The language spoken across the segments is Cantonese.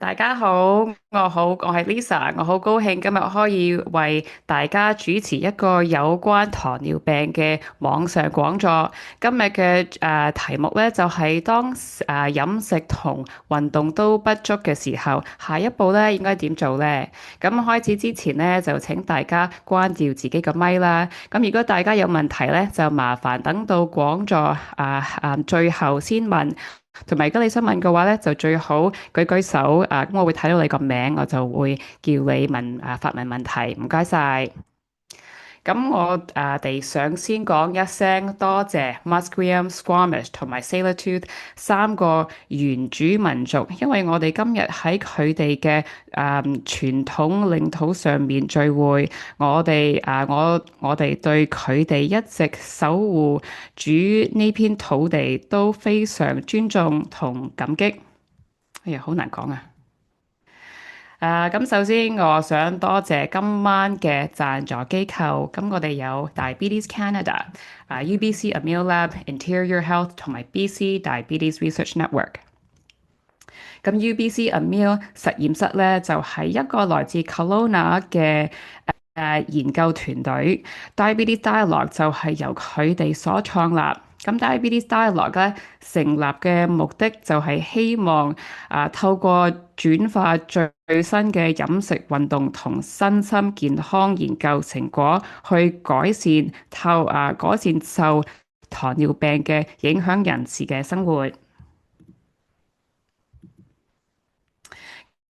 大家好，我係 Lisa，我好高興今日可以為大家主持一個有關糖尿病嘅網上講座。今日嘅題目咧就係當飲食同運動都不足嘅時候，下一步咧應該點做咧？咁開始之前咧就請大家關掉自己個咪啦。咁如果大家有問題咧，就麻煩等到講座最後先問。同埋，如果你想問嘅話咧，就最好舉手，咁我會睇到你個名，我就會叫你發問問題。唔該晒。咁我哋想先講一聲多謝 Musqueam、Squamish 同埋 Tsleil-Waututh 三個原住民族，因為我哋今日喺佢哋嘅傳統領土上面聚會，我哋對佢哋一直守護主呢片土地都非常尊重同感激。哎呀，好難講啊！咁首先我想多謝今晚嘅贊助機構，咁我哋有 Diabetes Canada、UBC Amil Lab、Interior Health 同埋 BC Diabetes Research Network。咁 UBC Amil 實驗室咧就係一個來自 Kelowna 嘅研究團隊，Diabetes Dialogue 就係由佢哋所創立。咁 Diabetes Dialogue 咧成立嘅目的就係希望透過轉化最新嘅飲食運動同身心健康研究成果，去改善受糖尿病嘅影響人士嘅生活。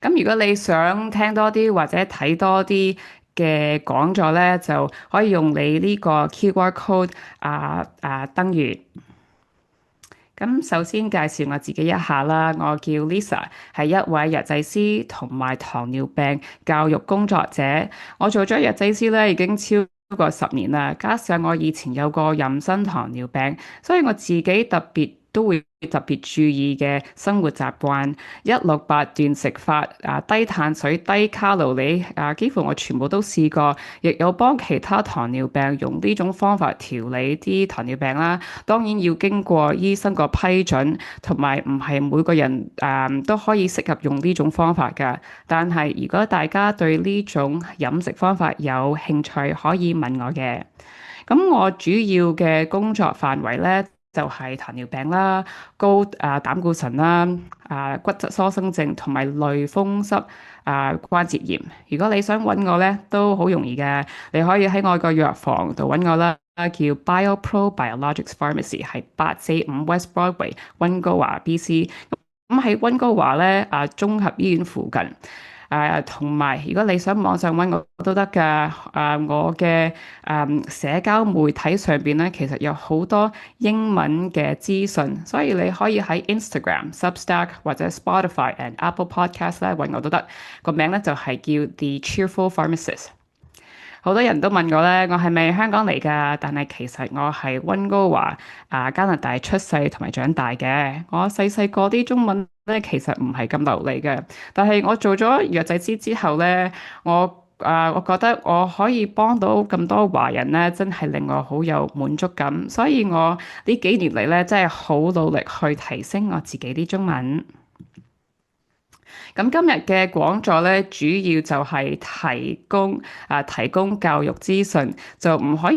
咁如果你想聽多啲或者睇多啲嘅講座咧，就可以用你呢個 QR code 登入。咁首先介紹我自己一下啦，我叫 Lisa，係一位藥劑師同埋糖尿病教育工作者。我做咗藥劑師咧已經超過10年啦，加上我以前有過妊娠糖尿病，所以我自己都會特別注意嘅生活習慣，168斷食法，低碳水、低卡路里，幾乎我全部都試過，亦有幫其他糖尿病用呢種方法調理啲糖尿病啦。當然要經過醫生個批准，同埋唔係每個人都可以適合用呢種方法㗎。但係如果大家對呢種飲食方法有興趣，可以問我嘅。咁我主要嘅工作範圍咧，就係糖尿病啦、膽固醇啦、骨質疏鬆症同埋類風濕關節炎。如果你想揾我咧，都好容易嘅，你可以喺我個藥房度揾我啦，叫 BioPro Biologics Pharmacy，係845 West Broadway，溫哥華 BC。咁喺溫哥華咧，綜合醫院附近。同埋，如果你想網上揾我都得㗎。我嘅社交媒體上邊咧，其實有好多英文嘅資訊，所以你可以喺 Instagram、Substack 或者 Spotify and Apple Podcast 咧揾我都得。個名咧就係叫 The Cheerful Pharmacist。好多人都問我咧，我係咪香港嚟㗎？但係其實我係溫哥華加拿大出世同埋長大嘅。我細細個啲中文咧其實唔係咁流利嘅，但係我做咗藥劑師之後咧，我覺得我可以幫到咁多華人咧，真係令我好有滿足感。所以我呢幾年嚟咧，真係好努力去提升我自己啲中文。咁今日嘅講座咧，主要就係提供教育資訊，就唔可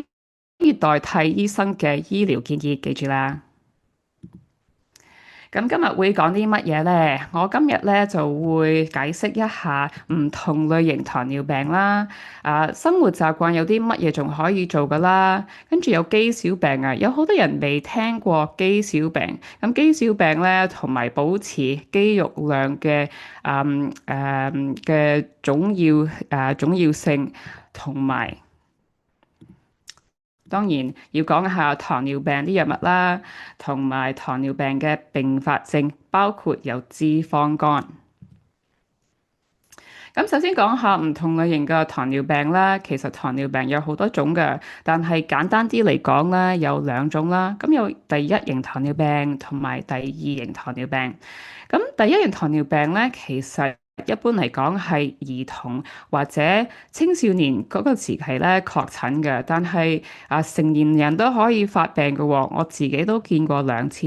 以代替醫生嘅醫療建議，記住啦。咁今日會講啲乜嘢呢？我今日咧就會解釋一下唔同類型糖尿病啦，生活習慣有啲乜嘢仲可以做噶啦，跟住有肌小病啊，有好多人未聽過肌小病。咁肌小病咧，同埋保持肌肉量嘅重要性，同埋，當然要講下糖尿病啲藥物啦，同埋糖尿病嘅併發症，包括有脂肪肝。咁首先講下唔同類型嘅糖尿病啦。其實糖尿病有好多種嘅，但係簡單啲嚟講咧，有兩種啦。咁有第一型糖尿病同埋第二型糖尿病。咁第一型糖尿病咧，其實一般嚟講係兒童或者青少年嗰個時期咧確診嘅，但係成年人都可以發病嘅喎。我自己都見過2次。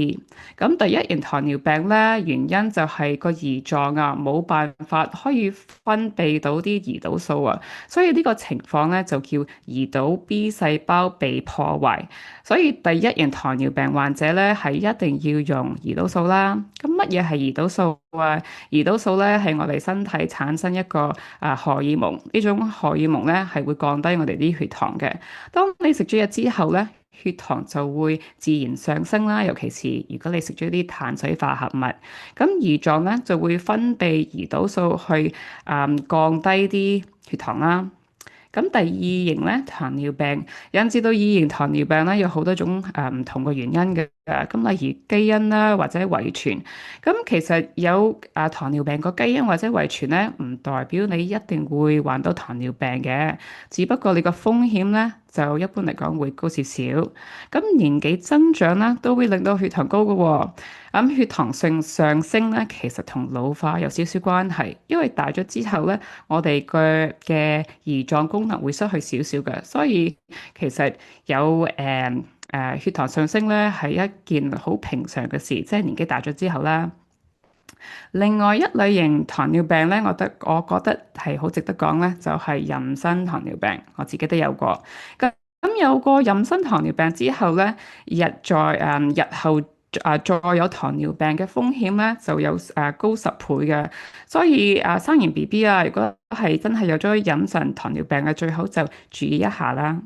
咁第一型糖尿病咧，原因就係個胰臟冇辦法可以分泌到啲胰島素啊，所以呢個情況咧就叫胰島 B 細胞被破壞。所以第一型糖尿病患者咧係一定要用胰島素啦。咁乜嘢係胰島素啊？胰島素咧係我哋身體產生一個荷爾蒙，呢種荷爾蒙咧係會降低我哋啲血糖嘅。當你食咗藥之後咧，血糖就會自然上升啦。尤其是如果你食咗啲碳水化合物，咁胰臟咧就會分泌胰島素去降低啲血糖啦。咁第二型咧糖尿病引致到二型糖尿病咧，有好多種唔同嘅原因嘅。咁例如基因啦，或者遺傳。咁其實有糖尿病個基因或者遺傳咧，唔代表你一定會患到糖尿病嘅，只不過你個風險咧就一般嚟講會高少少。咁年紀增長啦，都會令到血糖高嘅喎。血糖性上升咧，其實同老化有少少關係，因為大咗之後咧，我哋嘅胰臟功能會失去少少嘅，所以其實有血糖上升咧係一件好平常嘅事，即係年紀大咗之後啦。另外一類型糖尿病咧，我覺得係好值得講咧，就係妊娠糖尿病，我自己都有過。咁有過妊娠糖尿病之後咧，日後再有糖尿病嘅風險咧，就有高10倍嘅。所以生完 BB 如果係真係有咗妊娠糖尿病嘅，最好就注意一下啦。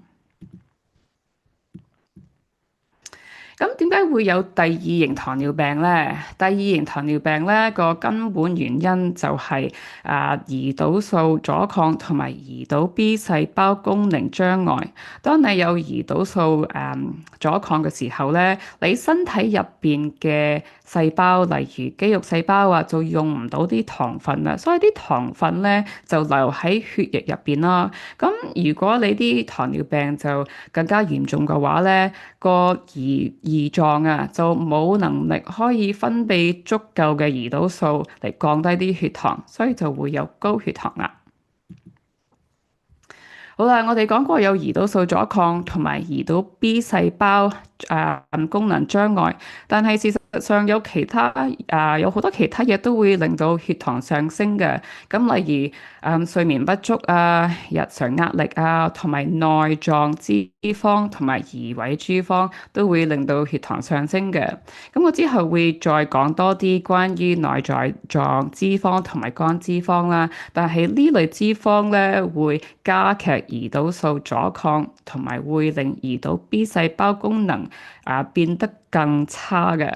咁點解會有第二型糖尿病呢？第二型糖尿病咧個根本原因就係胰島素阻抗同埋胰島 B 細胞功能障礙。當你有胰島素阻抗嘅時候咧，你身體入邊嘅細胞，例如肌肉細胞就用唔到啲糖分啦，所以啲糖分咧就留喺血液入邊啦。咁如果你啲糖尿病就更加嚴重嘅話咧，個胰臟就冇能力可以分泌足夠嘅胰島素嚟降低啲血糖，所以就會有高血糖啦。好啦，我哋講過有胰島素阻抗同埋胰島 B 細胞功能障礙，但係事實上有好多其他嘢都會令到血糖上升嘅。咁例如睡眠不足日常壓力同埋內臟脂肪同埋移位脂肪都會令到血糖上升嘅。咁我之後會再講多啲關於內臟脂肪同埋肝脂肪啦。但係呢類脂肪咧會加劇胰島素阻抗，同埋會令胰島 B 細胞功能變得更差嘅。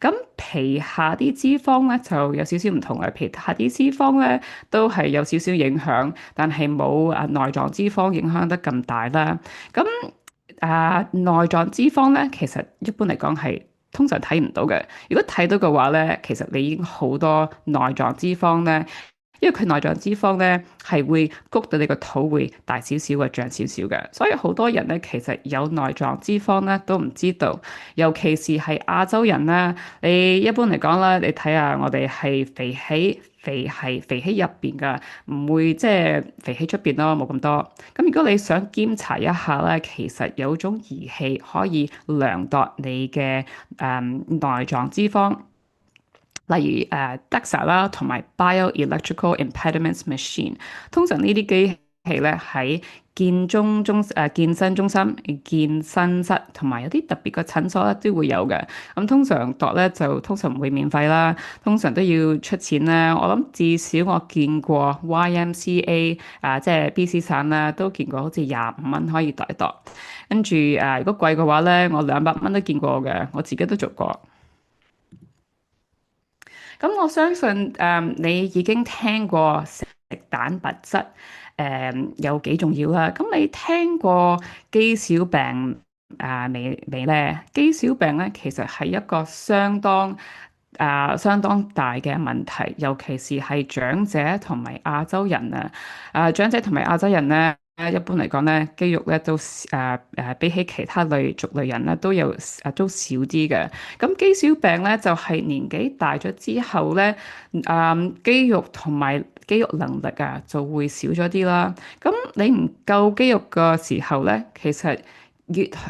咁皮下啲脂肪咧就有少少唔同嘅，皮下啲脂肪咧都係有少少影響，但係冇內臟脂肪影響得咁大啦。咁內臟脂肪咧，其實一般嚟講係通常睇唔到嘅。如果睇到嘅話咧，其實你已經好多內臟脂肪咧。因為佢內臟脂肪咧係會谷到你個肚會大少少嘅，脹少少嘅，所以好多人咧其實有內臟脂肪咧都唔知道，尤其是係亞洲人啦。你一般嚟講啦，你睇下我哋係肥喺入邊噶，唔會即係肥喺出邊咯，冇咁多。咁如果你想檢查一下咧，其實有種儀器可以量度你嘅內臟脂肪。例如DEXA 啦，同埋 Bioelectrical Impedance Machine，通常呢啲機器咧喺健身中心、健身室同埋有啲特別嘅診所咧都會有嘅。咁通常度咧就通常唔會免費啦，通常都要出錢啦。我諗至少我見過 YMCA 即係 BC 省啦，都見過好似25蚊可以度一度。跟住如果貴嘅話咧，我200蚊都見過嘅，我自己都做過。咁我相信你已經聽過食蛋白質有幾重要啦。咁你聽過肌小病未咧？肌小病咧其實係一個相當大嘅問題，尤其是係長者同埋亞洲人長者同埋亞洲人咧。一般嚟講咧，肌肉咧都比起其他族類人咧都少啲嘅。咁肌小病咧就係年紀大咗之後咧，肌肉同埋肌肉能力就會少咗啲啦。咁你唔夠肌肉嘅時候咧，其實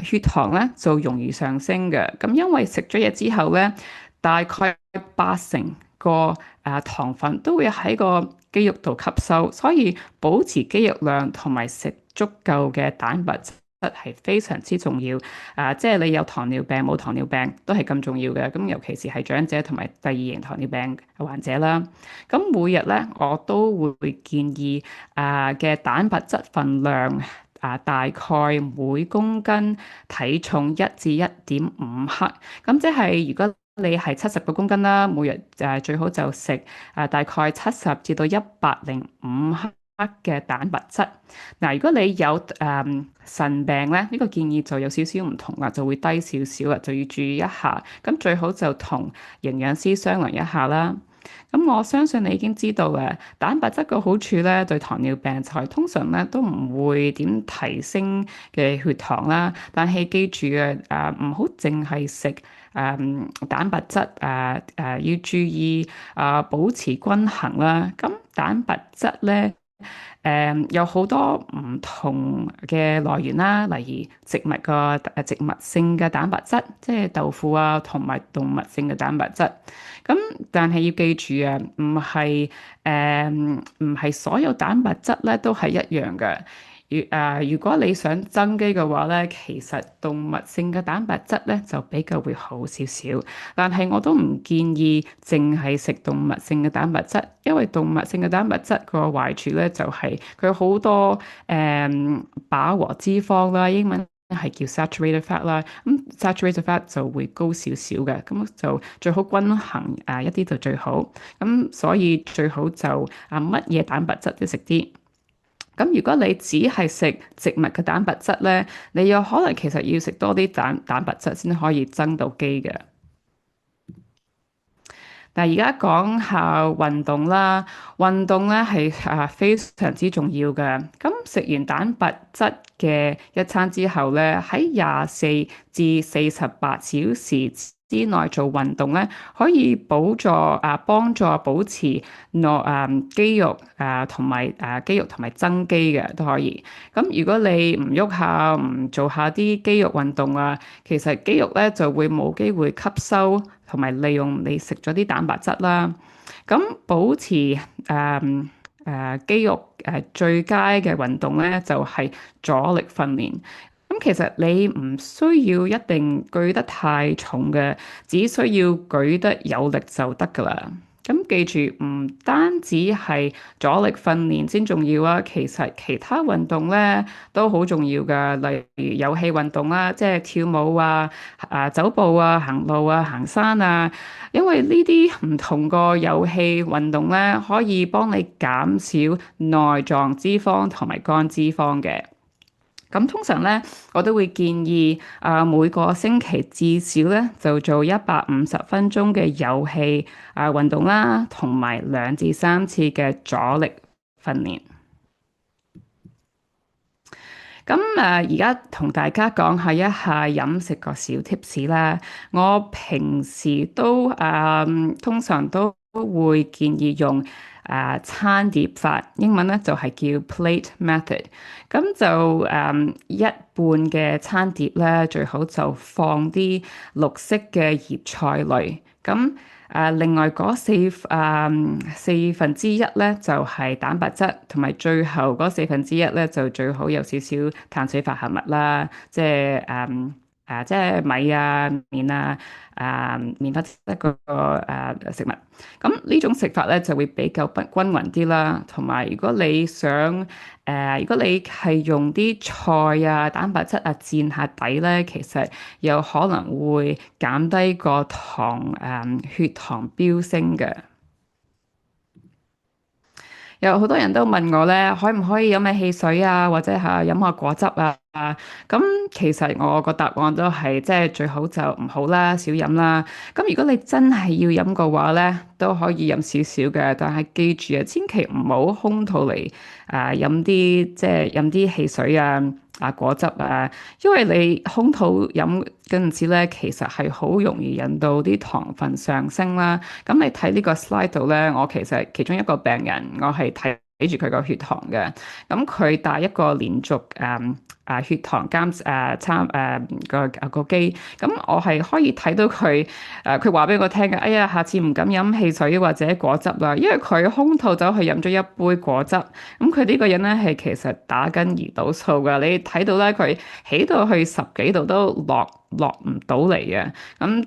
血糖咧就容易上升嘅。咁因為食咗嘢之後咧，大概80%個糖分都會喺個肌肉度吸收，所以保持肌肉量同埋食足夠嘅蛋白質係非常之重要。即係你有糖尿病冇糖尿病都係咁重要嘅。咁尤其是係長者同埋第二型糖尿病患者啦。咁每日咧我都會建議嘅蛋白質份量。大概每公斤體重1至1.5克，咁即係如果你係70個公斤啦，每日最好就食大概70至到105克嘅蛋白質。嗱，如果你有腎病咧，呢個建議就有少少唔同啦，就會低少少啦，就要注意一下。咁最好就同營養師商量一下啦。咁我相信你已經知道嘅蛋白質個好處咧，對糖尿病就係通常咧都唔會點提升嘅血糖啦。但係記住唔好淨係食蛋白質要注意保持均衡啦。咁蛋白質咧。有好多唔同嘅來源啦，例如植物性嘅蛋白質，即係豆腐同埋動物性嘅蛋白質。咁但係要記住唔係所有蛋白質咧都係一樣嘅。如果你想增肌嘅話咧，其實動物性嘅蛋白質咧就比較會好少少，但係我都唔建議淨係食動物性嘅蛋白質，因為動物性嘅蛋白質個壞處咧就係佢好多飽和脂肪啦，英文係叫 saturated fat 啦，咁 saturated fat 就會高少少嘅，咁就最好均衡一啲就最好，咁所以最好就乜嘢蛋白質都食啲。咁如果你只係食植物嘅蛋白質咧，你有可能其實要食多啲蛋白質先可以增到肌嘅。但而家講下運動啦，運動咧係非常之重要嘅。咁食完蛋白質嘅一餐之後咧，喺24至48小時之內做運動咧，可以幫助保持肌肉肌肉同埋增肌嘅都可以。咁如果你唔喐下，唔做下啲肌肉運動其實肌肉咧就會冇機會吸收同埋利用你食咗啲蛋白質啦。咁保持肌肉最佳嘅運動咧就係阻力訓練。咁其實你唔需要一定舉得太重嘅，只需要舉得有力就得㗎喇。咁記住，唔單止係阻力訓練先重要其實其他運動咧都好重要㗎。例如有氣運動啦，即係跳舞走步行路行山因為呢啲唔同個有氣運動咧，可以幫你減少內臟脂肪同埋肝脂肪嘅。咁通常咧，我都會建議每個星期至少咧就做150分鐘嘅有氧運動啦，同埋2至3次嘅阻力訓練。咁而家同大家講下一下飲食個小 tips 啦。我平時通常都會建議用餐碟法，英文咧就係叫 plate method。咁就一半嘅餐碟咧，最好就放啲綠色嘅葉菜類。咁另外嗰4分之一咧就係蛋白質，同埋最後嗰1/4咧就最好有少少碳水化合物啦，即係米麵麵粉質個食物。咁呢種食法咧就會比較不均勻啲啦。同埋如果你係用啲菜蛋白質墊下底咧，其實有可能會減低個血糖飆升嘅。有好多人都問我咧，可唔可以飲咩汽水啊，或者係飲下果汁啊？咁其實我個答案都係，即係最好就唔好啦，少飲啦。咁如果你真係要飲嘅話咧，都可以飲少少嘅，但係記住啊，千祈唔好空肚嚟飲啲即係飲啲汽水啊。果汁啊，因為你空肚飲嗰陣時咧，其實係好容易引到啲糖分上升啦。咁你睇呢個 slide 度咧，我其實其中一個病人，我係睇住佢個血糖嘅。咁佢戴一個連續血糖監參個機，咁我係可以睇到佢話俾我聽嘅。哎呀，下次唔敢飲汽水或者果汁啦，因為佢空肚走去飲咗一杯果汁。咁佢呢個人咧係其實打緊胰島素㗎，你睇到咧佢起到去十幾度都落唔到嚟嘅。咁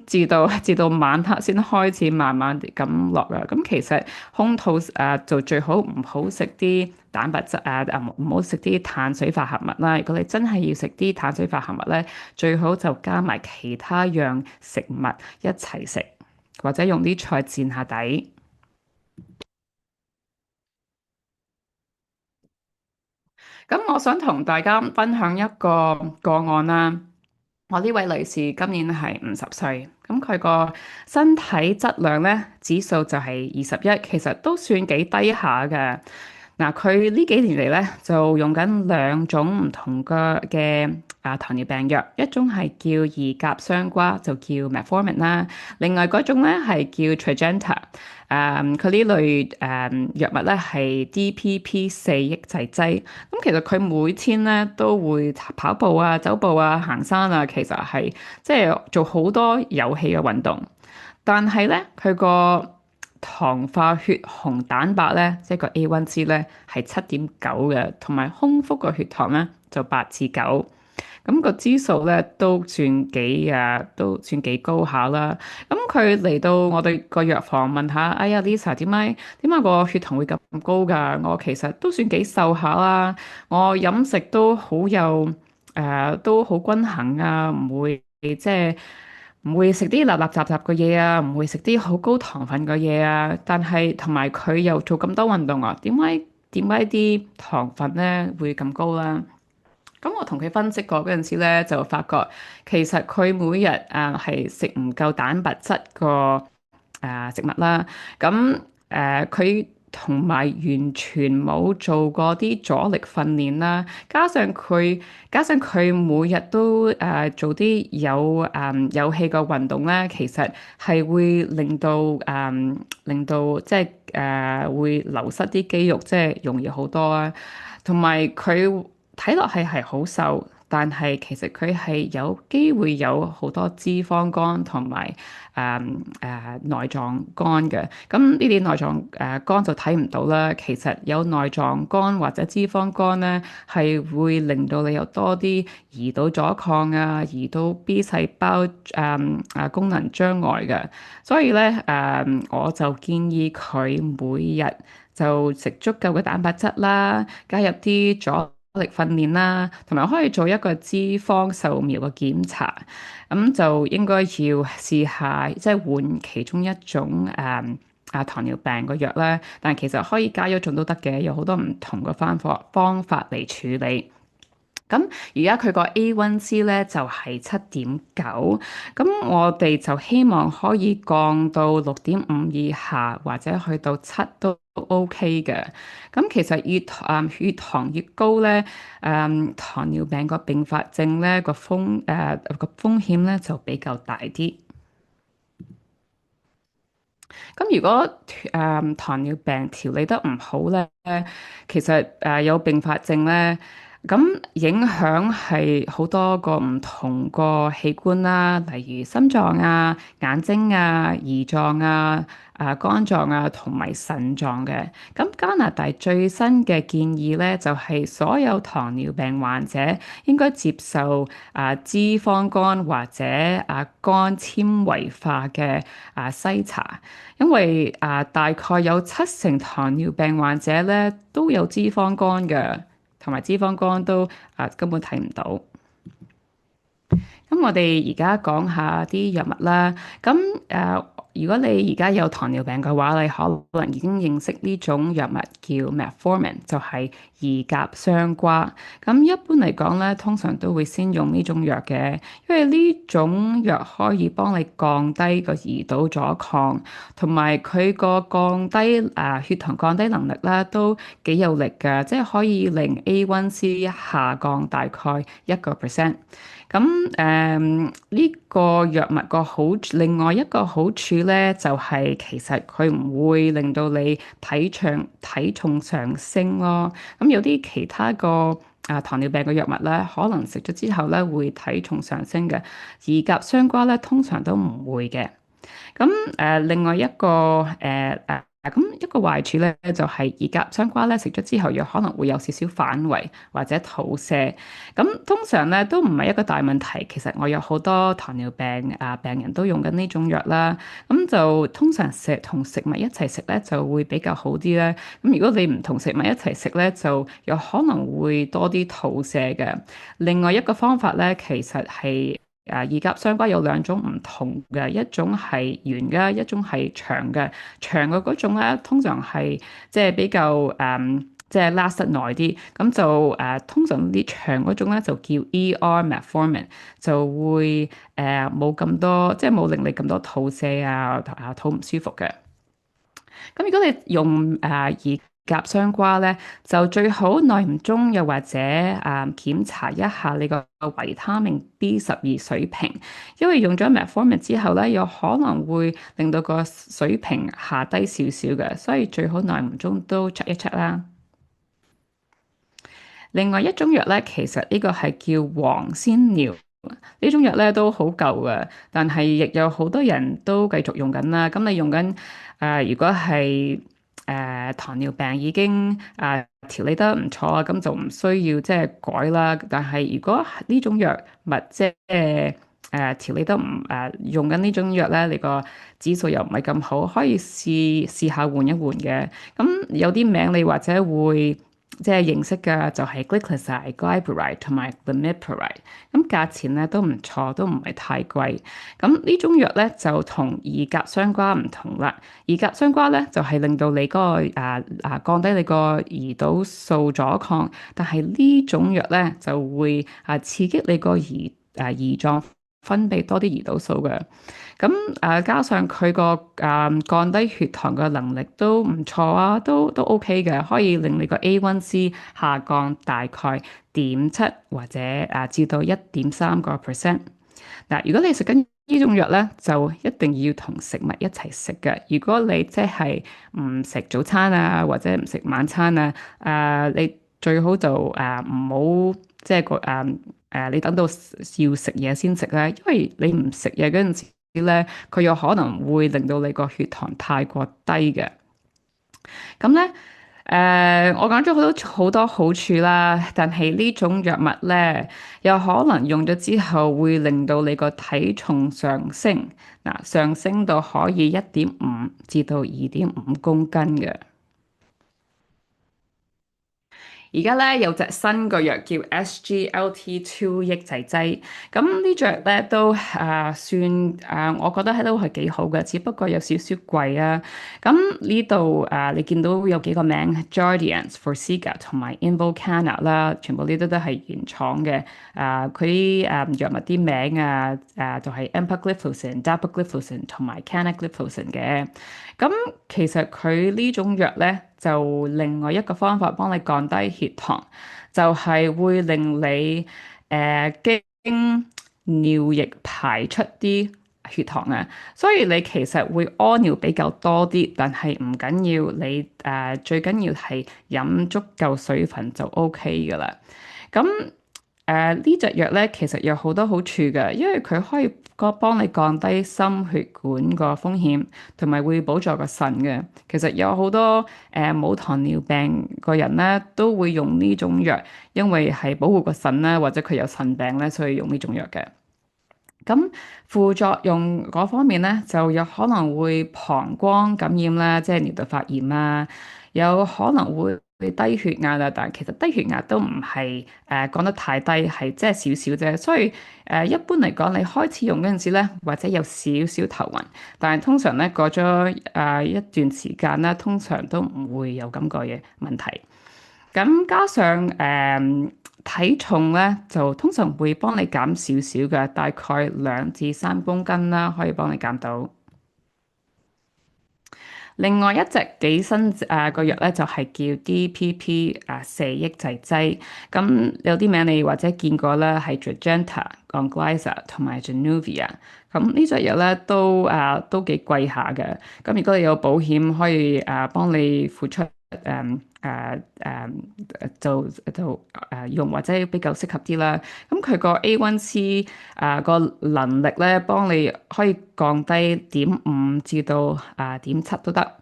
至到晚黑先開始慢慢地咁落啊。咁其實空肚就最好唔好食啲蛋白質唔好食啲碳水化合物啦。如果你真係要食啲碳水化合物咧，最好就加埋其他樣食物一齊食，或者用啲菜墊下底。咁我想同大家分享一個個案啦。我呢位女士今年係50歲，咁佢個身體質量咧指數就係21，其實都算幾低下嘅。嗱，佢呢幾年嚟咧就用緊兩種唔同嘅糖尿病藥，一種係叫二甲雙胍，就叫 Metformin 啦，另外嗰種咧係叫 Tradjenta。佢呢類藥物咧係 DPP4 抑制劑。咁其實佢每天咧都會跑步啊、走步啊、行山啊，其實係即係做好多有氣嘅運動。但係咧，佢個糖化血紅蛋白咧，即係個 A1C 咧，係7.9嘅，同埋空腹個血糖咧就8至9。咁個指數咧都算幾高下啦。咁佢嚟到我哋個藥房問下，哎呀 Lisa 點解個血糖會咁高㗎？我其實都算幾瘦下啦，我飲食都好都好均衡啊，唔會即係唔會食啲立立雜雜嘅嘢啊，唔會食啲好高糖分嘅嘢啊。但係同埋佢又做咁多運動啊，點解啲糖分咧會咁高啦？咁我同佢分析過嗰陣時咧，就發覺其實佢每日係食唔夠蛋白質個食物啦。咁佢同埋完全冇做過啲阻力訓練啦，加上佢每日都做啲有氣嘅運動咧，其實係會令到即係會流失啲肌肉，即係容易好多啊。同埋佢睇落係好瘦，但係其實佢係有機會有好多脂肪肝同埋內臟肝嘅。咁呢啲內臟肝就睇唔到啦。其實有內臟肝或者脂肪肝咧，係會令到你有多啲胰島阻抗啊、胰島 B 細胞功能障礙嘅。所以咧我就建議佢每日就食足夠嘅蛋白質啦，加入啲阻力訓練啦，同埋可以做一個脂肪掃描嘅檢查。咁就應該要試下，即係換其中一種糖尿病個藥啦。但係其實可以加一種都得嘅，有好多唔同嘅方法嚟處理。咁而家佢個 A1C 咧就係7.9，咁我哋就希望可以降到6.5以下，或者去到7都 OK 嘅。咁其實血糖越高咧，糖尿病個併發症咧個風險咧就比較大啲。咁如果糖尿病調理得唔好咧，其實有併發症咧，咁影響係好多個唔同個器官啦，例如心臟啊、眼睛啊、胰臟啊、肝臟啊同埋腎臟嘅。咁加拿大最新嘅建議咧，就係所有糖尿病患者應該接受脂肪肝或者肝纖維化嘅篩查。因為大概有70%糖尿病患者咧都有脂肪肝嘅，同埋脂肪肝都根本睇唔到。咁我哋而家講下啲藥物啦。咁如果你而家有糖尿病嘅話，你可能已經認識呢種藥物叫 Metformin，就係二甲雙胍。咁一般嚟講咧，通常都會先用呢種藥嘅，因為呢種藥可以幫你降低個胰島阻抗，同埋佢個降低血糖降低能力咧都幾有力㗎，即係可以令 A1C 下降大概1%。咁呢個藥物個好，另外一個好處咧，就係其實佢唔會令到你體重上升咯。咁有啲其他個糖尿病嘅藥物咧，可能食咗之後咧會體重上升嘅，二甲雙胍咧通常都唔會嘅。咁另外一個咁一個壞處咧，就係二甲雙胍咧食咗之後，有可能會有少少反胃或者肚瀉。咁通常咧都唔係一個大問題。其實我有好多糖尿病病人都用緊呢種藥啦。咁就通常同食物一齊食咧，就會比較好啲咧。咁如果你唔同食物一齊食咧，就有可能會多啲肚瀉嘅。另外一個方法咧，其實係二甲雙胍有兩種唔同嘅，一種係圓嘅，一種係長嘅。長嘅嗰種咧，通常係即係比較即係 last 得耐啲。咁就通常啲長嗰種咧就叫 ER Metformin，就會冇咁多，即係冇令你咁多肚瀉肚唔舒服嘅。咁如果你用二甲雙胍咧，就最好耐唔中又或者檢查一下你個維他命 B12水平，因為用咗 Metformin 之後咧，有可能會令到個水平下低少少嘅，所以最好耐唔中都 check 一 check 啦。另外一種藥咧，其實呢個係叫黃仙療。呢種藥咧都好舊嘅，但係亦有好多人都繼續用緊啦。咁你用緊如果係糖尿病已經調理得唔錯啊，咁就唔需要即係改啦。但係如果呢種藥物即係調理得唔用緊呢種藥咧，你個指數又唔係咁好，可以試下換一換嘅。咁有啲名你或者會即係認識嘅就係 glycoside、glyburide 同埋 glimepiride，咁價錢咧都唔錯，都唔係太貴。咁呢種藥咧就同二甲雙胍唔同啦。二甲雙胍咧就係令到你嗰個降低你個胰島素阻抗，但係呢種藥咧就會刺激你個胰臟分泌多啲胰島素嘅。咁加上佢個降低血糖嘅能力都唔錯啊，都 OK 嘅，可以令你個 A1C 下降大概0.7或者至到1.3%。嗱，如果你食緊呢種藥咧，就一定要同食物一齊食嘅。如果你即係唔食早餐或者唔食晚餐你最好就唔好即係你等到要食嘢先食啦，因為你唔食嘢嗰陣時咧，佢有可能會令到你個血糖太過低嘅。咁咧，我講咗好多好處啦，但係呢種藥物咧，有可能用咗之後會令到你個體重上升，上升到可以1.5至到2.5公斤嘅。而家咧有隻新個藥叫 SGLT2 抑制劑，咁呢隻藥咧都算我覺得都係幾好嘅，只不過有少少貴啊。咁呢度你見到有幾個名 Jardiance、Forxiga 同埋 Invokana 啦，全部呢啲都係原廠嘅。佢啲藥物啲名就係 empagliflozin、dapagliflozin 同埋 canagliflozin 嘅。咁其實佢呢種藥咧，就另外一個方法幫你降低血糖，就係會令你經尿液排出啲血糖啊，所以你其實會屙尿比較多啲，但係唔緊要，你最緊要係飲足夠水分就 OK 噶啦。咁呢隻藥咧，其實有好多好處嘅，因為佢可以幫你降低心血管個風險，同埋會補助個腎嘅。其實有好多冇糖尿病個人咧，都會用呢種藥，因為係保護個腎啦，或者佢有腎病咧，所以用呢種藥嘅。咁副作用嗰方面咧，就有可能會膀胱感染啦，即係尿道發炎啦，有可能會低血壓啦，但係其實低血壓都唔係講得太低，係即係少少啫。所以一般嚟講，你開始用嗰陣時咧，或者有少少頭暈，但係通常咧過咗一段時間咧，通常都唔會有咁個嘅問題。咁加上體重咧，就通常會幫你減少少嘅，大概2至3公斤啦，可以幫你減到。另外一隻幾新個藥咧，就係叫 DPP 瀉抑制劑。咁有啲名你或者見過啦，係 Tradjenta、Onglyza 同埋 Januvia。咁呢隻藥咧都幾貴下嘅。咁如果你有保險，可以幫你付出用或者比較適合啲啦。咁佢個 A1C 個能力咧，幫你可以降低0.5至到0.7都得。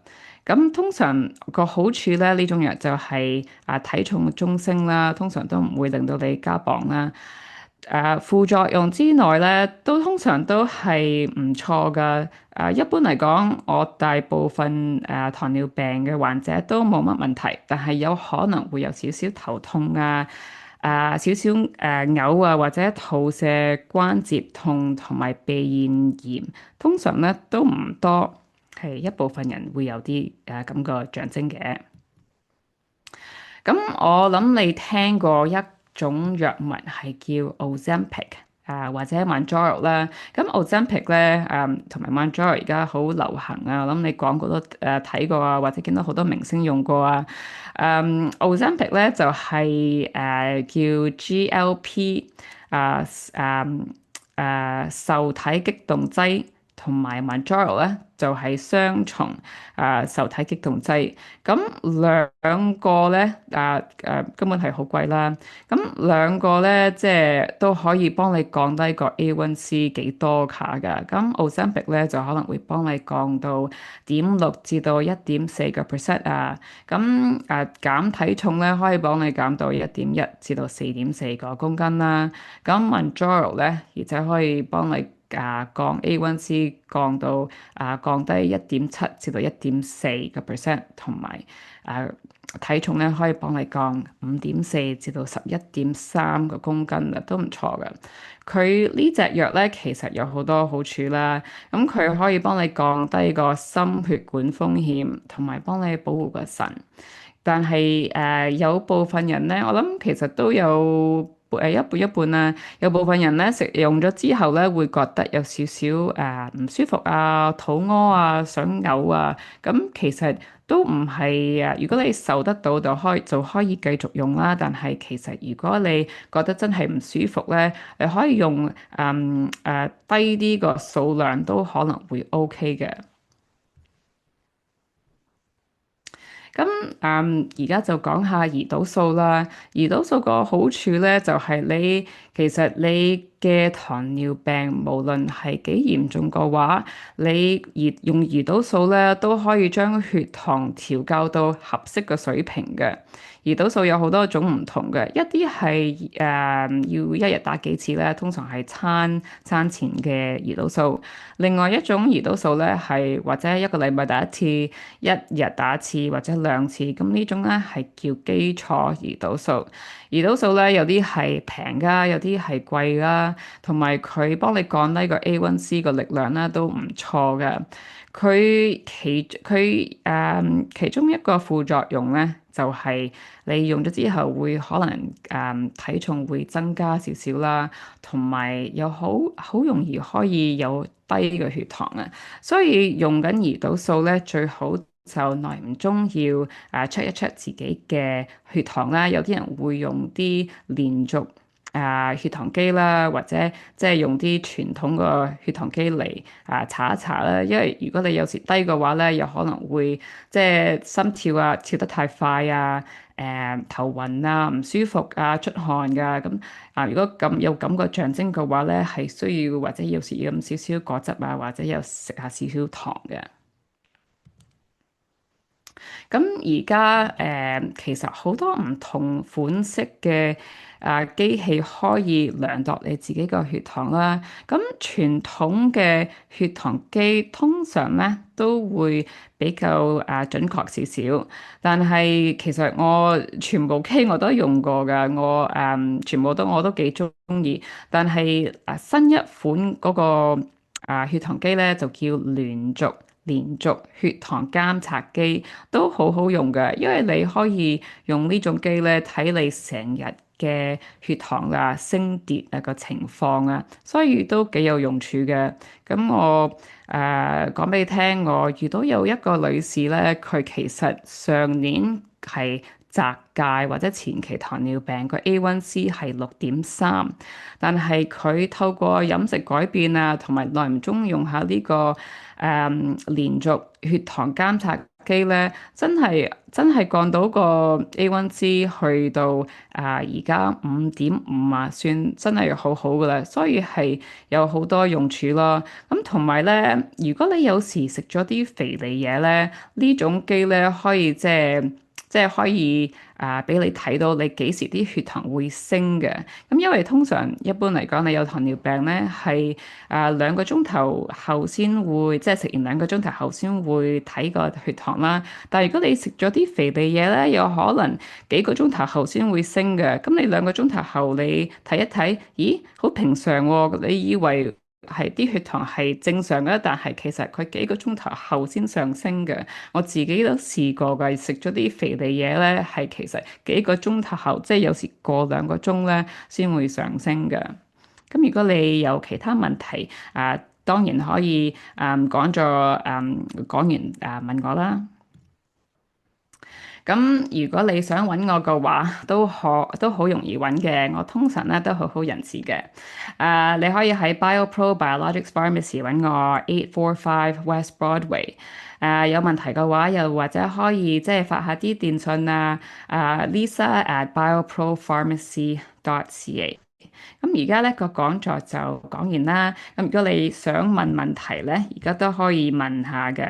咁通常個好處咧，呢種藥就係體重中升啦，通常都唔會令到你加磅啦。副作用之內咧，通常都係唔錯噶。一般嚟講，我大部分糖尿病嘅患者都冇乜問題，但係有可能會有少少頭痛少少嘔或者肚瀉、關節痛同埋鼻咽炎，通常咧都唔多，係一部分人會有啲咁個象徵嘅。咁我諗你聽過一種藥物係叫 Ozempic 或者 Mounjaro 啦。咁 Ozempic 咧同埋 Mounjaro 而家好流行啊。我諗你廣告都睇過啊，或者見到好多明星用過啊。Ozempic 咧就係叫 GLP 受體激動劑。同埋 Mounjaro 咧就係雙重受體激動劑，咁兩個咧根本係好貴啦。咁兩個咧即係都可以幫你降低個 A1C 幾多卡㗎。咁 Ozempic 咧就可能會幫你降到0.6至到1.4%啊。咁減體重咧可以幫你減到1.1至到4.4公斤啦。咁 Mounjaro 咧而且可以幫你降 A1C 降低1.7至到1.4%，同埋體重咧可以幫你降5.4至到11.3公斤啊，都唔錯㗎。佢呢隻藥咧其實有好多好處啦，咁佢可以幫你降低個心血管風險，同埋幫你保護個腎。但係有部分人咧，我諗其實都有一半一半啦。有部分人咧食用咗之後咧，會覺得有少少唔舒服啊、肚屙啊、想嘔啊。咁其實都唔係如果你受得到就可以繼續用啦。但係其實如果你覺得真係唔舒服咧，你可以用低啲個數量都可能會 OK 嘅。咁而家就講下胰島素啦。胰島素個好處咧，就係其實你嘅糖尿病無論係幾嚴重嘅話，你用胰島素咧都可以將血糖調校到合適嘅水平嘅。胰島素有好多種唔同嘅，一啲係要一日打幾次咧，通常係餐前嘅胰島素。另外一種胰島素咧係或者一個禮拜打一次，一日打一次或者2次，咁呢種咧係叫基礎胰島素。胰島素咧有啲係平㗎，有啲係貴㗎，同埋佢幫你降低個 A1C 個力量咧都唔錯㗎。其中一個副作用咧，就係你用咗之後會可能體重會增加少少啦，同埋又好容易可以有低嘅血糖啊。所以用緊胰島素咧，最好就耐唔中要check 一 check 自己嘅血糖啦。有啲人會用啲連續血糖機啦，或者即係用啲傳統個血糖機嚟查一查啦。因為如果你有時低嘅話咧，有可能會即係心跳跳得太快頭暈唔舒服出汗㗎。咁如果咁有咁個象徵嘅話咧，係需要或者有時要少少果汁或者有食下少少糖嘅。咁而家其實好多唔同款式嘅機器可以量度你自己個血糖啦。咁傳統嘅血糖機通常咧都會比較準確少少，但係其實我全部機我都用過㗎，全部都我都幾中意。但係新一款嗰個血糖機咧就叫連續血糖監察機，都好好用嘅，因為你可以用呢種機咧睇你成日嘅血糖升跌個情況啊，所以都幾有用處嘅。咁我講俾你聽，我遇到有一個女士咧，佢其實上年係窄界或者前期糖尿病，個 A1C 係6.3，但係佢透過飲食改變同埋耐唔中用下連續血糖監察機咧，真係降到個 A1C 去到而家5.5算真係好好噶啦，所以係有好多用處咯。咁同埋咧，如果你有時食咗啲肥膩嘢咧，呢種機咧可以即係可以俾你睇到你幾時啲血糖會升嘅。咁因為通常一般嚟講，你有糖尿病咧係2個鐘頭後先會，即係食完2個鐘頭後先會睇個血糖啦。但係如果你食咗啲肥膩嘢咧，有可能幾個鐘頭後先會升嘅。咁你2個鐘頭後你睇一睇，咦，好平常喎，你以為係啲血糖係正常嘅，但係其實佢幾個鐘頭後先上升嘅。我自己都試過㗎，食咗啲肥膩嘢咧，係其實幾個鐘頭後，即係有時過2個鐘咧先會上升嘅。咁如果你有其他問題當然可以講完問我啦。咁如果你想揾我嘅話，都好容易揾嘅。我通常咧都好人士嘅。你可以喺 BioPro Biologics Pharmacy 揾我845 West Broadway。有問題嘅話，又或者可以即係發下啲電訊Lisa at biopropharmacy.ca。咁而家咧個講座就講完啦。咁如果你想問問題咧，而家都可以問下嘅。